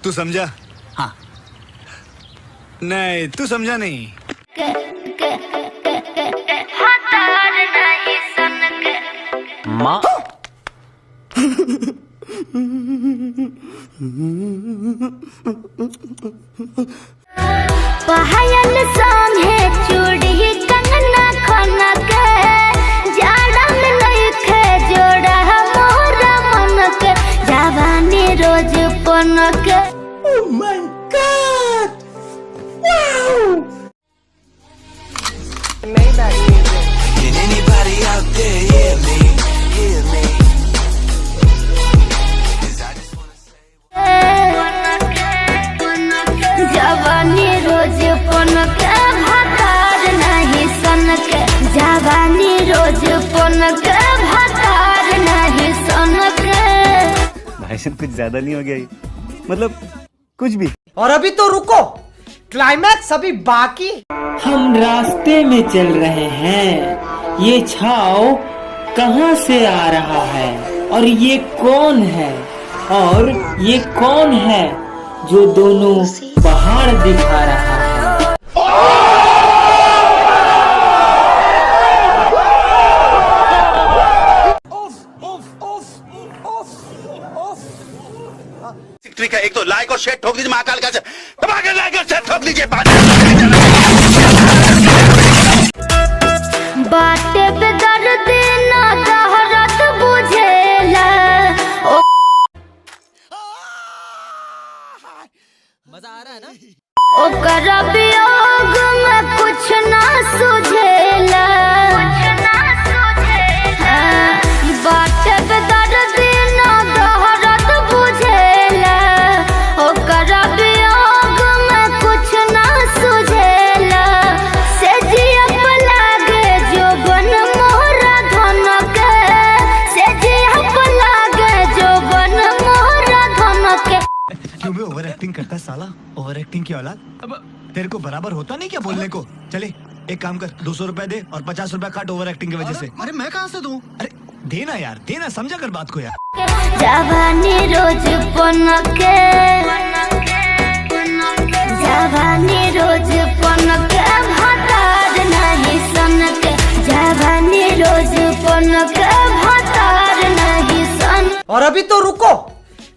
तू समझा? हाँ। नहीं, तू समझा नहीं। माँ पायल संगे चूड़ी कंगना खनक जाड़ा में नइखे जोड़ा मोरा मनक जवानी रोज पनक। Oh my God! Wow! Can anybody out there hear me? Hear me? 'Cause I just wanna say जवानी रोज पनक भातार नहीं सनक जवानी रोज पनक भातार नहीं सनक। भाई साहब कुछ ज्यादा नहीं हो गया ये? मतलब कुछ भी। और अभी तो रुको, क्लाइमैक्स अभी बाकी। हम रास्ते में चल रहे हैं, ये छाव कहाँ से आ रहा है और ये कौन है, और ये कौन है जो दोनों पहाड़ दिखा रहा है। ट्रिक है, एक तो लाइक और शेयर ठोक दीजिए, महाकाल का दबाकर लाइक और शेयर ठोक दीजिए। बाटे पे दर्द ना दहरत बुझेला मजा आ रहा है ना? ओकर वियोग में कुछ ना सुझेला। हाँ, बाटे पे दर्द ना दहरत बुझेला ओकर वियोग में कुछ ना सुझेला। से जियप लागे जो बन मोहरा धनक से जियप लागे जो बन मोहरा धनक। क्यों भी ओवर एक्टिंग करता है साला? ओवर एक्टिंग की औलाद। अब तेरे को बराबर होता नहीं क्या बोलने को? चले एक काम कर, 200 रुपए दे और 50 रुपए काट ओवर एक्टिंग की वजह से। अरे मैं कहाँ से दूं? अरे देना यार, देना, समझा कर बात को यार। जवानी रोज पनक जवानी रोज पनक भातार नहीं सनक जवानी रोज पनक भातार नहीं सन। और अभी तो रुको,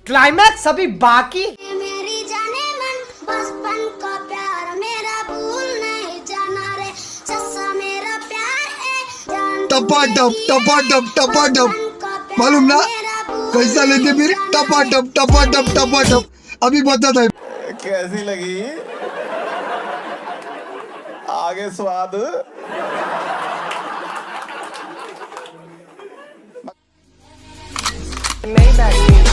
क्लाइमैक्स अभी बाकी। मेरी जाने मन बचपन का प्यार मेरा भूल नहीं जाना रे सच्चा मेरा प्यार है टपा टप मालूम ना कैसा लेते फिर? टपा टप अभी बता था। कैसी लगी? आगे स्वाद। नहीं बैठी।